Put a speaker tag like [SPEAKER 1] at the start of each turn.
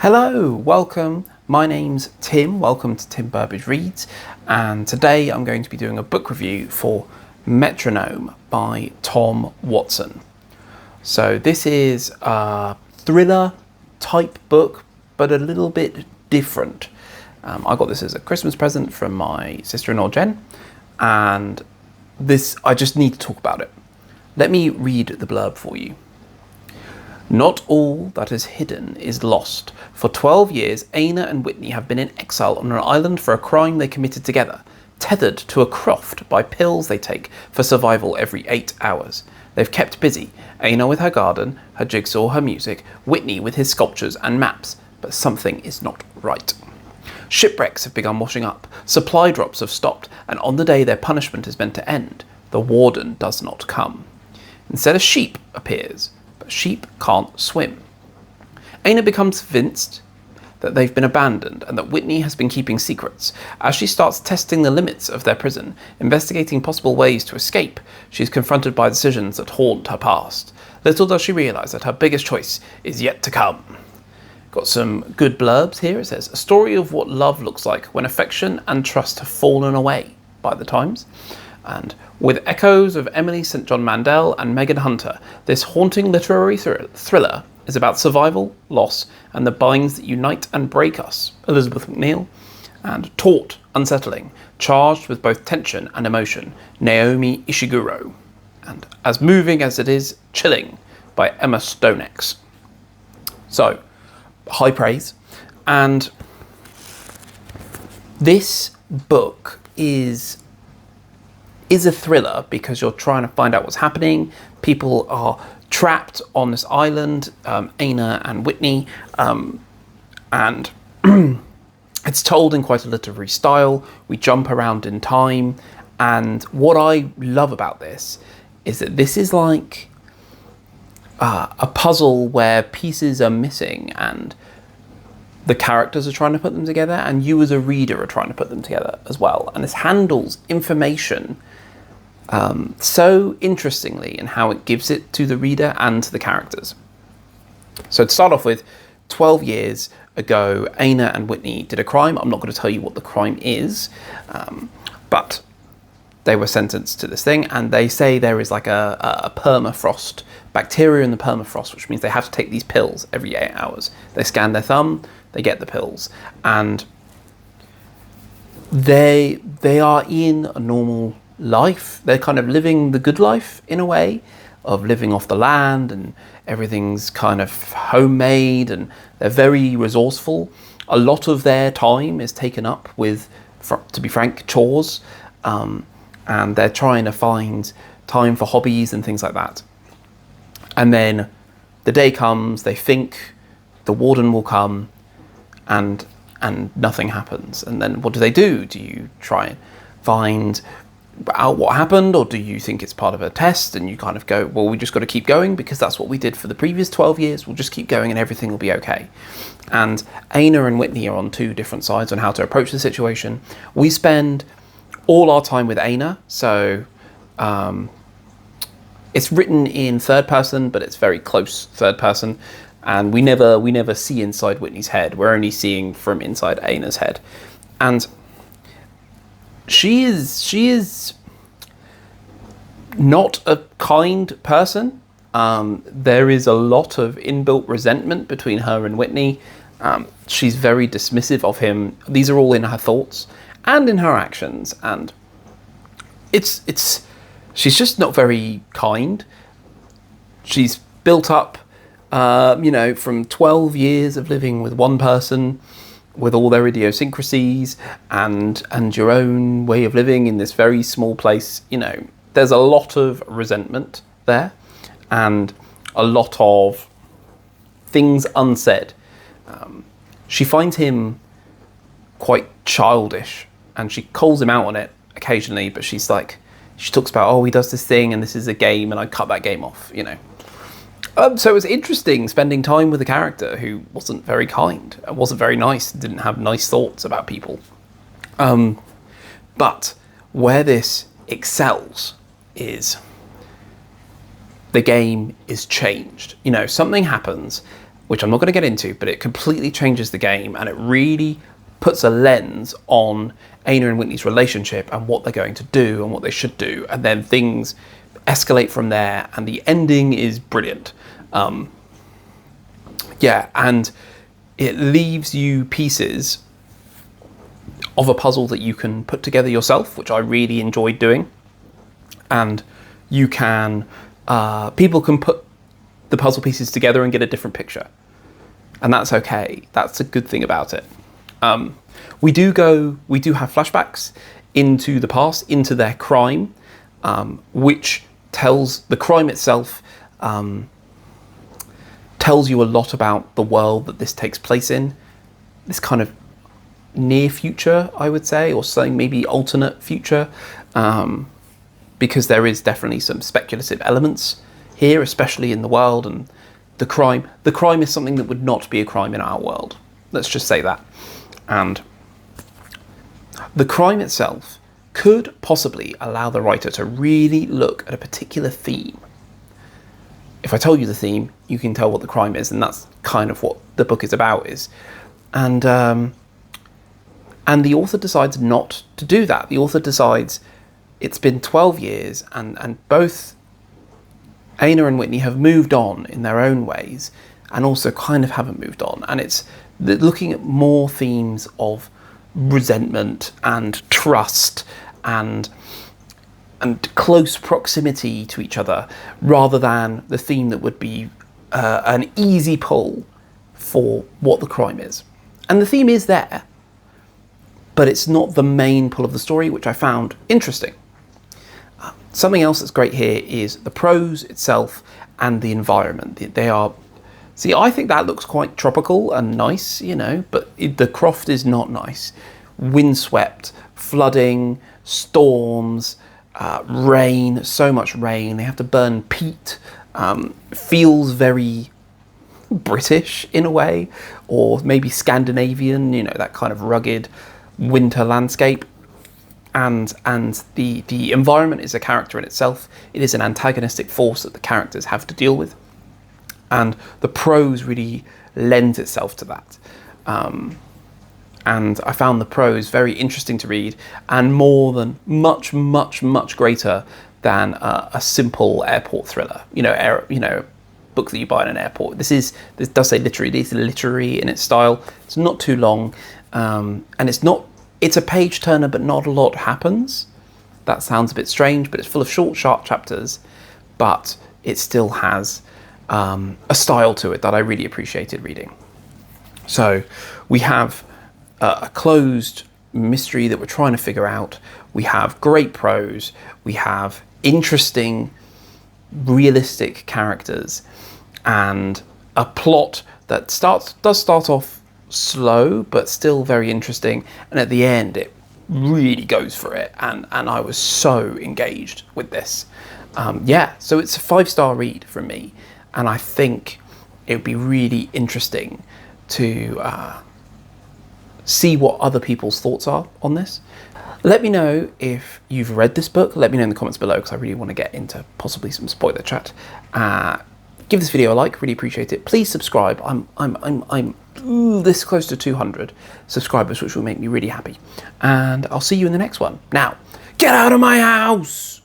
[SPEAKER 1] Hello, welcome. My name's Tim. Welcome to Tim Burbage Reads, and today I'm going to be doing a book review for Metronome by Tom Watson. So this is a thriller type book, but a little bit different. I got this as a Christmas present from my sister-in-law Jen, and I just need to talk about it. Let me read the blurb for you. Not all that is hidden is lost. For 12 years, Aina and Whitney have been in exile on an island for a crime they committed together, tethered to a croft by pills they take for survival every 8 hours. They've kept busy, Aina with her garden, her jigsaw, her music, Whitney with his sculptures and maps, but something is not right. Shipwrecks have begun washing up, supply drops have stopped, and on the day their punishment is meant to end, the warden does not come. Instead, a sheep appears. Sheep can't swim. Aina becomes convinced that they've been abandoned and that Whitney has been keeping secrets. As she starts testing the limits of their prison, investigating possible ways to escape, she is confronted by decisions that haunt her past. Little does she realise that her biggest choice is yet to come. Got some good blurbs here. It says, a story of what love looks like when affection and trust have fallen away, by the Times. And with echoes of Emily St. John Mandel and Megan Hunter, this haunting literary thriller is about survival, loss, and the binds that unite and break us. Elizabeth McNeil. And taut, unsettling, charged with both tension and emotion, Naomi Ishiguro. And as moving as it is chilling, by Emma Stonex. So, high praise. And this book is a thriller because you're trying to find out what's happening. People are trapped on this island, Aina and Whitney, and it's told in quite a literary style. We jump around in time, and what I love about this is that this is like a puzzle where pieces are missing and the characters are trying to put them together, and you as a reader are trying to put them together as well. And this handles information so interestingly in how it gives it to the reader and to the characters. So to start off with, 12 years ago, Aina and Whitney did a crime. I'm not going to tell you what the crime is, but they were sentenced to this thing, and they say there is like a permafrost, bacteria in the permafrost, which means they have to take these pills every 8 hours. They scan their thumb, they get the pills, and they are in a normal life. They're kind of living the good life in a way of living off the land, and everything's kind of homemade, and they're very resourceful. A lot of their time is taken up with, to be frank, chores, and they're trying to find time for hobbies and things like that. And then the day comes, they think the warden will come, and nothing happens. And then what do? Do you try and find out what happened, or do you think it's part of a test and you kind of go, well, we just got to keep going because that's what we did for the previous 12 years, we'll just keep going and everything will be okay. And Aina and Whitney are on two different sides on how to approach the situation. We spend all our time with Aina, so it's written in third person, but it's very close third person, and we never see inside Whitney's head. We're only seeing from inside Aina's head. And she is not a kind person. There is a lot of inbuilt resentment between her and Whitney. She's very dismissive of him. These are all in her thoughts and in her actions, and she's just not very kind. She's built up, from 12 years of living with one person, with all their idiosyncrasies and your own way of living in this very small place. There's a lot of resentment there and a lot of things unsaid. She finds him quite childish, and she calls him out on it occasionally, but she talks about, oh, he does this thing and this is a game and I cut that game off, So it was interesting spending time with a character who wasn't very kind, wasn't very nice, didn't have nice thoughts about people. But where this excels is the game is changed. Something happens which I'm not going to get into, but it completely changes the game, and it really puts a lens on Aina and Whitney's relationship and what they're going to do and what they should do, and then things escalate from there, and the ending is brilliant. Yeah, and it leaves you pieces of a puzzle that you can put together yourself, which I really enjoyed doing. And you can, people can put the puzzle pieces together and get a different picture. And that's okay. That's a good thing about it. We do have flashbacks into the past, into their crime, which tells, the crime itself tells you a lot about the world that this takes place in. This kind of near future, I would say, or something maybe alternate future, because there is definitely some speculative elements here, especially in the world, and the crime is something that would not be a crime in our world. Let's just say that. And the crime itself could possibly allow the writer to really look at a particular theme. If I told you the theme, you can tell what the crime is, and that's kind of what the book is about. And the author decides not to do that. The author decides it's been 12 years, and both Aina and Whitney have moved on in their own ways, and also kind of haven't moved on. And it's looking at more themes of resentment and trust and close proximity to each other, rather than the theme that would be an easy pull for what the crime is. And the theme is there, but it's not the main pull of the story, which I found interesting. Something else that's great here is the prose itself and the environment. I think that looks quite tropical and nice, but the croft is not nice. Windswept, flooding, storms, rain, so much rain. They have to burn peat. Feels very British in a way, or maybe Scandinavian, that kind of rugged winter landscape. And the environment is a character in itself. It is an antagonistic force that the characters have to deal with. And the prose really lends itself to that. And I found the prose very interesting to read, and much greater than a simple airport thriller. Book that you buy in an airport. This does say literary. It is literary in its style. It's not too long, and it's a page turner, but not a lot happens. That sounds a bit strange, but it's full of short, sharp chapters, but it still has a style to it that I really appreciated reading. So we have a closed mystery that we're trying to figure out. We have great prose. We have interesting, realistic characters, and a plot that does start off slow, but still very interesting. And at the end, it really goes for it. And I was so engaged with this. So it's a 5-star read from me. And I think it would be really interesting to see what other people's thoughts are on this. Let me know if you've read this book. Let me know in the comments below, because I really want to get into possibly some spoiler chat. Give this video a like, really appreciate it. Please subscribe. I'm this close to 200 subscribers, which will make me really happy. And I'll see you in the next one. Now, get out of my house!